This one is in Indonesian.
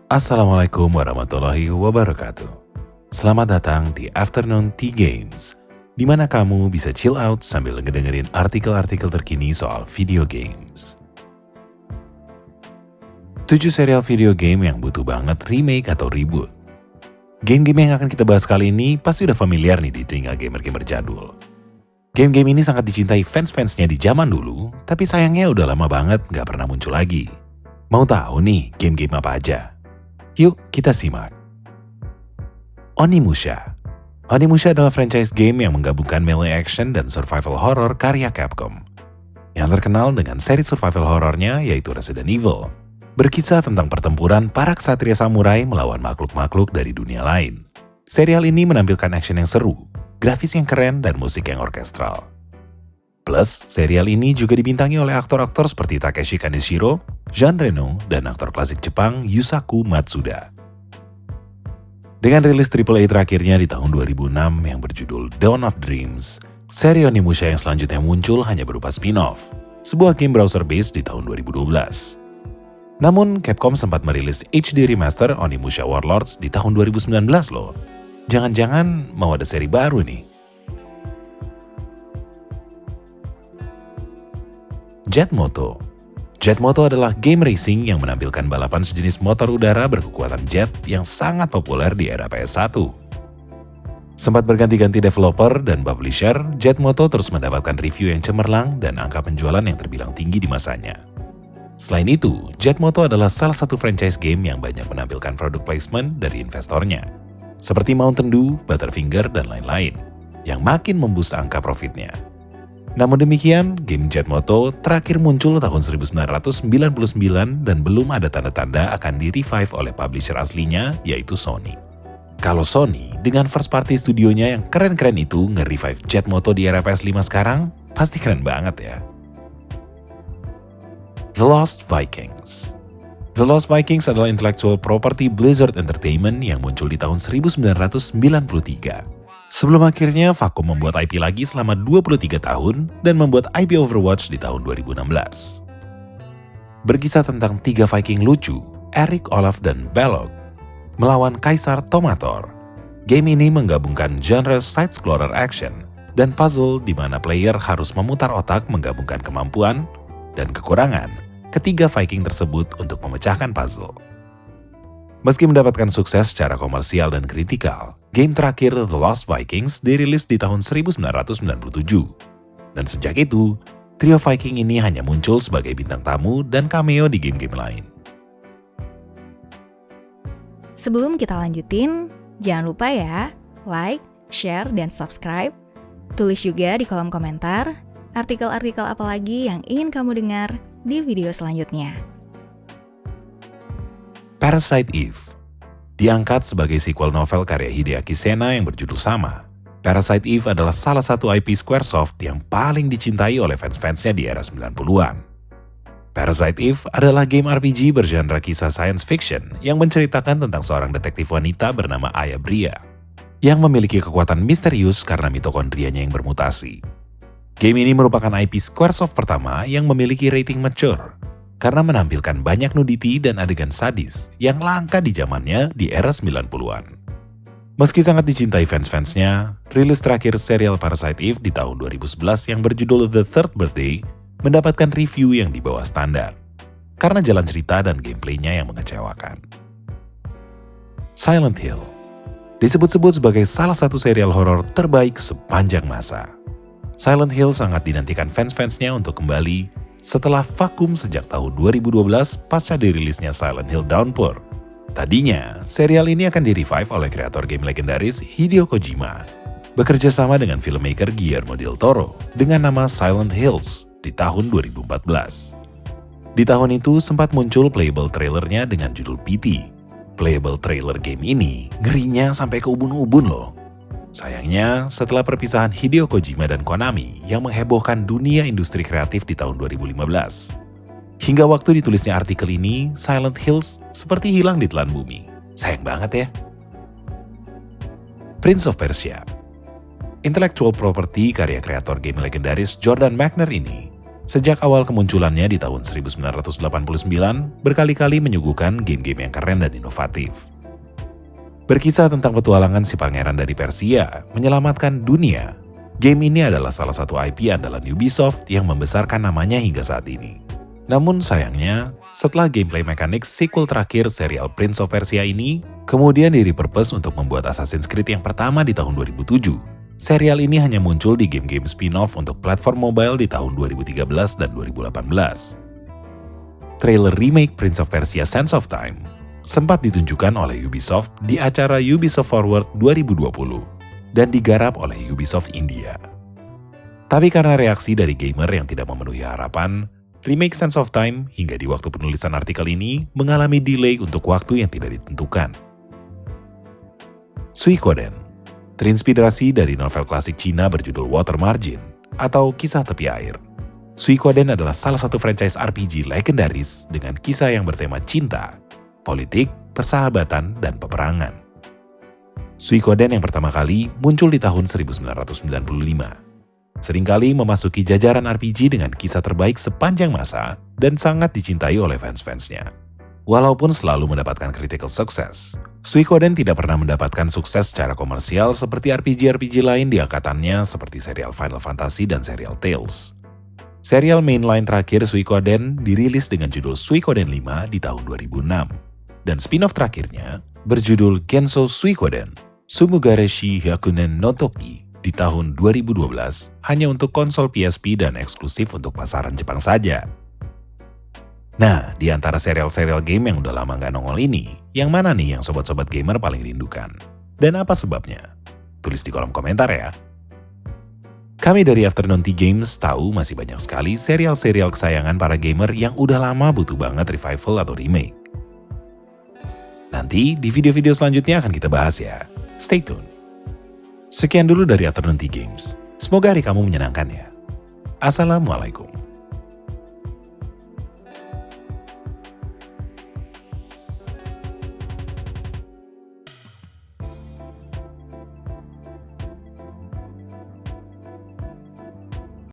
Assalamualaikum warahmatullahi wabarakatuh. Selamat datang di Afternoon Tea Games, di mana kamu bisa chill out sambil ngedengerin artikel-artikel terkini soal video games. 7 serial video game yang butuh banget remake atau reboot. Game-game yang akan kita bahas kali ini pasti udah familiar nih di telinga gamer-gamer jadul. Game-game ini sangat dicintai fans-fansnya di zaman dulu, tapi sayangnya udah lama banget gak pernah muncul lagi. Mau tahu nih game-game apa aja? Yuk kita simak. Onimusha. Onimusha adalah franchise game yang menggabungkan melee action dan survival horror karya Capcom. Yang terkenal dengan seri survival horornya yaitu Resident Evil. Berkisah tentang pertempuran para ksatria samurai melawan makhluk-makhluk dari dunia lain. Serial ini menampilkan action yang seru, grafis yang keren, dan musik yang orkestral. Plus, serial ini juga dibintangi oleh aktor-aktor seperti Takeshi Kaneshiro, Jean Reno, dan aktor klasik Jepang Yusaku Matsuda. Dengan rilis AAA terakhirnya di tahun 2006 yang berjudul Dawn of Dreams, seri Onimusha yang selanjutnya muncul hanya berupa spin-off, sebuah game browser-based di tahun 2012. Namun, Capcom sempat merilis HD remaster Onimusha Warlords di tahun 2019 loh. Jangan-jangan mau ada seri baru nih. Jet Moto. Jet Moto adalah game racing yang menampilkan balapan sejenis motor udara berkekuatan jet yang sangat populer di era PS1. Sempat berganti-ganti developer dan publisher, Jet Moto terus mendapatkan review yang cemerlang dan angka penjualan yang terbilang tinggi di masanya. Selain itu, Jet Moto adalah salah satu franchise game yang banyak menampilkan produk placement dari investornya, seperti Mountain Dew, Butterfinger, dan lain-lain, yang makin memboost angka profitnya. Namun demikian, game Jet Moto terakhir muncul tahun 1999 dan belum ada tanda-tanda akan di-revive oleh publisher aslinya, yaitu Sony. Kalau Sony, dengan first party studionya yang keren-keren itu nge-revive Jet Moto di era PS5 sekarang, pasti keren banget ya. The Lost Vikings. The Lost Vikings adalah intellectual property Blizzard Entertainment yang muncul di tahun 1993. Sebelum akhirnya vakum membuat IP lagi selama 23 tahun dan membuat IP Overwatch di tahun 2016. Berkisah tentang 3 Viking lucu, Eric, Olaf, dan Belloc, melawan Kaisar Tomator. Game ini menggabungkan genre side-scroller action dan puzzle di mana player harus memutar otak menggabungkan kemampuan dan kekurangan ketiga Viking tersebut untuk memecahkan puzzle. Meski mendapatkan sukses secara komersial dan kritikal, game terakhir The Lost Vikings dirilis di tahun 1997. Dan sejak itu, trio Viking ini hanya muncul sebagai bintang tamu dan cameo di game-game lain. Sebelum kita lanjutin, jangan lupa ya, like, share, dan subscribe. Tulis juga di kolom komentar artikel-artikel apa lagi yang ingin kamu dengar di video selanjutnya. Parasite Eve diangkat sebagai sequel novel karya Hideaki Sena yang berjudul sama. Parasite Eve adalah salah satu IP Squaresoft yang paling dicintai oleh fans-fansnya di era 90-an. Parasite Eve adalah game RPG bergenre kisah science fiction yang menceritakan tentang seorang detektif wanita bernama Aya Bria yang memiliki kekuatan misterius karena mitokondrianya yang bermutasi. Game ini merupakan IP Squaresoft pertama yang memiliki rating mature karena menampilkan banyak nudity dan adegan sadis yang langka di zamannya di era 90-an. Meski sangat dicintai fans-fansnya, rilis terakhir serial Parasite Eve di tahun 2011 yang berjudul The Third Birthday mendapatkan review yang di bawah standar karena jalan cerita dan gameplaynya yang mengecewakan. Silent Hill disebut-sebut sebagai salah satu serial horor terbaik sepanjang masa. Silent Hill sangat dinantikan fans-fansnya untuk kembali setelah vakum sejak tahun 2012 pasca dirilisnya Silent Hill Downpour. Tadinya, serial ini akan di-revive oleh kreator game legendaris Hideo Kojima, bekerja sama dengan filmmaker Guillermo del Toro dengan nama Silent Hills di tahun 2014. Di tahun itu sempat muncul playable trailernya dengan judul PT. Playable trailer game ini ngerinya sampai ke ubun-ubun loh. Sayangnya, setelah perpisahan Hideo Kojima dan Konami yang menghebohkan dunia industri kreatif di tahun 2015, hingga waktu ditulisnya artikel ini, Silent Hills seperti hilang di telan bumi. Sayang banget ya. Prince of Persia. Intellectual property karya kreator game legendaris Jordan Mechner ini Sejak awal kemunculannya di tahun 1989, berkali-kali menyuguhkan game-game yang keren dan inovatif. Berkisah tentang petualangan si pangeran dari Persia menyelamatkan dunia, game ini adalah salah satu IP andalan Ubisoft yang membesarkan namanya hingga saat ini. Namun sayangnya, setelah gameplay mekanik sequel terakhir serial Prince of Persia ini, kemudian di-repurpose untuk membuat Assassin's Creed yang pertama di tahun 2007. Serial ini hanya muncul di game-game spin-off untuk platform mobile di tahun 2013 dan 2018. Trailer remake Prince of Persia Sands of Time sempat ditunjukkan oleh Ubisoft di acara Ubisoft Forward 2020 dan digarap oleh Ubisoft India. Tapi karena reaksi dari gamer yang tidak memenuhi harapan, remake Sands of Time hingga di waktu penulisan artikel ini mengalami delay untuk waktu yang tidak ditentukan. Suikoden terinspirasi dari novel klasik Cina berjudul Water Margin atau Kisah Tepi Air. Suikoden adalah salah satu franchise RPG legendaris dengan kisah yang bertema cinta, politik, persahabatan, dan peperangan. Suikoden yang pertama kali muncul di tahun 1995. Seringkali memasuki jajaran RPG dengan kisah terbaik sepanjang masa dan sangat dicintai oleh fans-fansnya. Walaupun selalu mendapatkan critical success, Suikoden tidak pernah mendapatkan sukses secara komersial seperti RPG-RPG lain di angkatannya seperti serial Final Fantasy dan serial Tales. Serial mainline terakhir Suikoden dirilis dengan judul Suikoden 5 di tahun 2006, dan spin-off terakhirnya berjudul Gensou Suikoden Sumugareshi Hyakunen no Toki di tahun 2012 hanya untuk konsol PSP dan eksklusif untuk pasaran Jepang saja. Nah, di antara serial-serial game yang udah lama nggak nongol ini, yang mana nih yang sobat-sobat gamer paling rindukan? Dan apa sebabnya? Tulis di kolom komentar ya. Kami dari Afternoon Tea Games tahu masih banyak sekali serial-serial kesayangan para gamer yang udah lama butuh banget revival atau remake. Nanti di video-video selanjutnya akan kita bahas ya. Stay tune. Sekian dulu dari Afternoon Tea Games. Semoga hari kamu menyenangkan ya. Assalamualaikum.